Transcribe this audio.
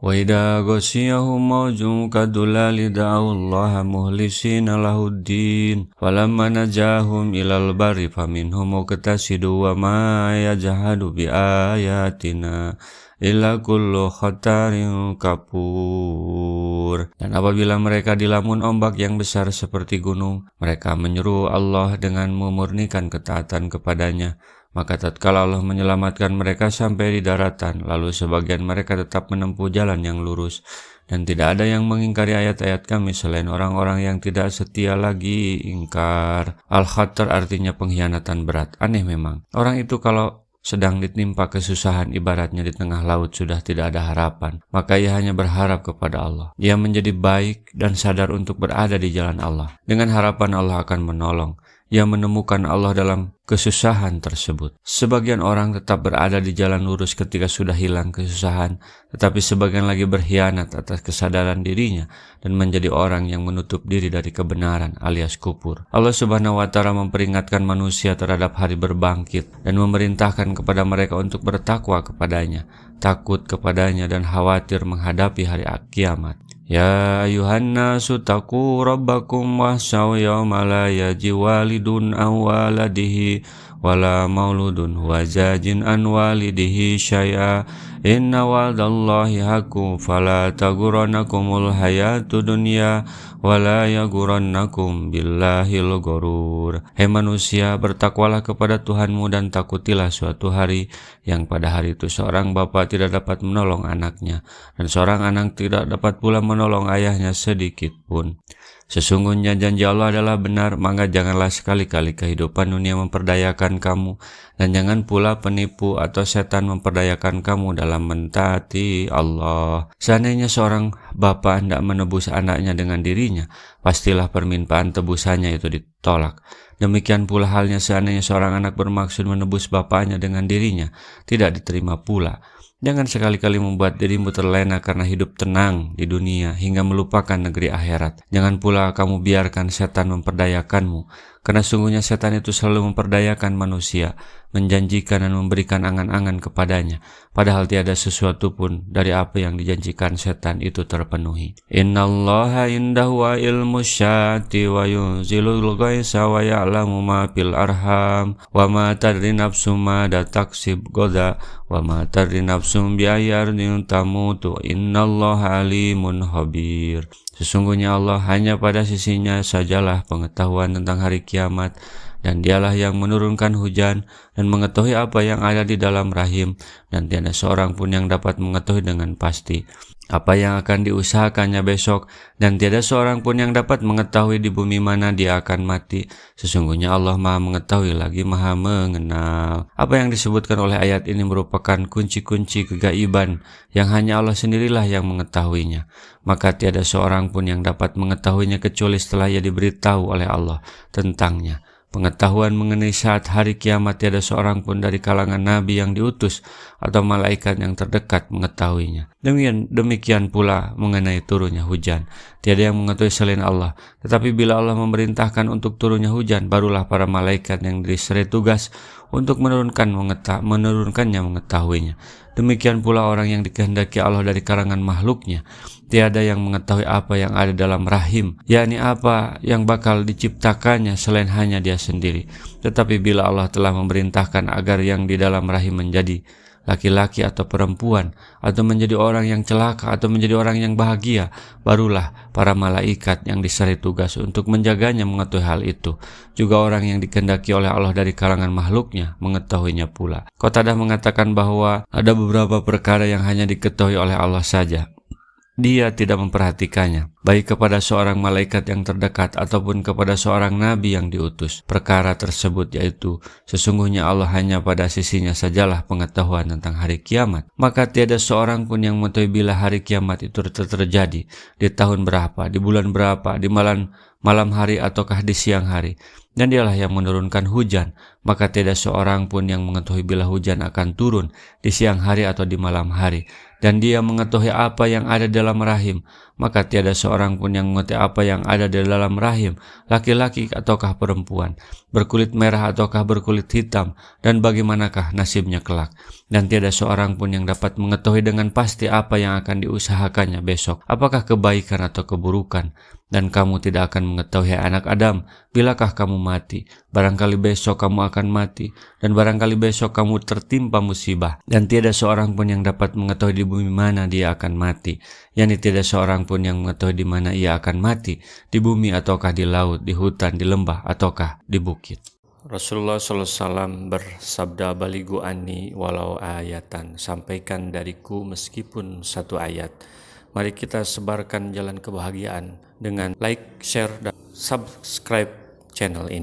Wa idza ghashiyahum mawjun kadulali da'u Allah muhlisina lahuddin falamma najahum ilal barri faminhum muqtasidu wa ma yajhadu bi ayatina illa kullu khatarin kapur. Dan apabila mereka dilamun ombak yang besar seperti gunung, mereka menyeru Allah dengan memurnikan ketaatan kepadanya. Maka tatkala Allah menyelamatkan mereka sampai di daratan, lalu sebagian mereka tetap menempuh jalan yang lurus. Dan tidak ada yang mengingkari ayat-ayat kami selain orang-orang yang tidak setia lagi ingkar. Al-Khatar artinya pengkhianatan berat. Aneh memang. Orang itu kalau sedang ditimpa kesusahan ibaratnya di tengah laut sudah tidak ada harapan. Maka ia hanya berharap kepada Allah. Ia menjadi baik dan sadar untuk berada di jalan Allah. Dengan harapan Allah akan menolong. Ia menemukan Allah dalam kesusahan tersebut. Sebagian orang tetap berada di jalan lurus ketika sudah hilang kesusahan, tetapi sebagian lagi berkhianat atas kesadaran dirinya dan menjadi orang yang menutup diri dari kebenaran alias kufur. Allah Subhanahu wa Ta'ala memperingatkan manusia terhadap hari berbangkit dan memerintahkan kepada mereka untuk bertakwa kepadanya, takut kepadanya dan khawatir menghadapi hari kiamat. Ya ayuhan nasu taqu rabbakum wahsyaw yawma la yaji walidun an waladihi wala mauludun wajajin an walidihi syai'a inna wa'dallahi haqqun fala taghurrannakumul hayatu dunya wala yaghurrannakum billahil ghurur. Hai manusia, bertakwalah kepada Tuhanmu dan takutilah suatu hari yang pada hari itu seorang bapa tidak dapat menolong anaknya dan seorang anak tidak dapat pula menolong ayahnya sedikit pun. Sesungguhnya janji Allah adalah benar, maka janganlah sekali-kali kehidupan dunia memperdayakan kamu, dan jangan pula penipu atau setan memperdayakan kamu dalam mentaati Allah. Seandainya seorang bapa hendak menebus anaknya dengan dirinya, pastilah permintaan tebusannya itu ditolak. Demikian pula halnya seandainya seorang anak bermaksud menebus bapaknya dengan dirinya, tidak diterima pula. Jangan sekali-kali membuat dirimu terlena karena hidup tenang di dunia hingga melupakan negeri akhirat. Jangan pula kamu biarkan setan memperdayakanmu, karena sungguhnya setan itu selalu memperdayakan manusia, menjanjikan dan memberikan angan-angan kepadanya, padahal tiada sesuatu pun dari apa yang dijanjikan setan itu terpenuhi. Innallaha indahu ilmu syati wa yunzilul ghaisa wa ya'lamu ma fil arham wa ma tadri nafsum ma taksib goda wa ma tadri nafsum bi ayyin tamutu innallaha alimun khabir. Sesungguhnya Allah hanya pada sisinya sajalah pengetahuan tentang hari kiamat, dan dialah yang menurunkan hujan dan mengetahui apa yang ada di dalam rahim, dan tiada seorang pun yang dapat mengetahui dengan pasti apa yang akan diusahakannya besok, dan tiada seorang pun yang dapat mengetahui di bumi mana dia akan mati. Sesungguhnya Allah Maha mengetahui lagi Maha mengenal. Apa yang disebutkan oleh ayat ini merupakan kunci-kunci kegaiban yang hanya Allah sendirilah yang mengetahuinya. Maka tiada seorang pun yang dapat mengetahuinya kecuali setelah ia diberitahu oleh Allah tentangnya. Pengetahuan mengenai saat hari kiamat tiada seorang pun dari kalangan nabi yang diutus atau malaikat yang terdekat mengetahuinya. Demikian pula mengenai turunnya hujan. Tiada yang mengetahui selain Allah. Tetapi bila Allah memerintahkan untuk turunnya hujan, barulah para malaikat yang diserai tugas untuk menurunkannya mengetahuinya. Demikian pula orang yang dikehendaki Allah dari kalangan makhluknya. Tiada yang mengetahui apa yang ada dalam rahim, yakni apa yang bakal diciptakannya selain hanya dia sendiri. Tetapi bila Allah telah memerintahkan agar yang di dalam rahim menjadi laki-laki atau perempuan, atau menjadi orang yang celaka atau menjadi orang yang bahagia, barulah para malaikat yang diserai tugas untuk menjaganya mengetahui hal itu. Juga orang yang dikehendaki oleh Allah dari kalangan makhluknya mengetahuinya pula. Qatadah mengatakan bahwa ada beberapa perkara yang hanya diketahui oleh Allah saja. Dia tidak memperhatikannya, baik kepada seorang malaikat yang terdekat ataupun kepada seorang nabi yang diutus. Perkara tersebut yaitu, sesungguhnya Allah hanya pada sisinya sajalah pengetahuan tentang hari kiamat. Maka tiada seorang pun yang mengetahui bila hari kiamat itu terjadi, di tahun berapa, di bulan berapa, di malam hari ataukah di siang hari. Dan dialah yang menurunkan hujan, maka tiada seorang pun yang mengetahui bila hujan akan turun di siang hari atau di malam hari. Dan dia mengetahui apa yang ada dalam rahim, maka tiada seorang seorang pun yang mengetahui apa yang ada di dalam rahim, laki-laki ataukah perempuan, berkulit merah ataukah berkulit hitam, dan bagaimanakah nasibnya kelak. Dan tiada seorang pun yang dapat mengetahui dengan pasti apa yang akan diusahakannya besok, apakah kebaikan atau keburukan. Dan kamu tidak akan mengetahui, anak Adam, bilakah kamu mati. Barangkali besok kamu akan mati, dan barangkali besok kamu tertimpa musibah. Dan tiada seorang pun yang dapat mengetahui di bumi mana dia akan mati. Yani tiada seorang pun yang mengetahui di mana ia akan mati, di bumi ataukah di laut, di hutan, di lembah, ataukah di bukit. Rasulullah SAW bersabda, baligu anni walau ayatan, sampaikan dariku meskipun satu ayat. Mari kita sebarkan jalan kebahagiaan dengan like, share, dan subscribe channel ini.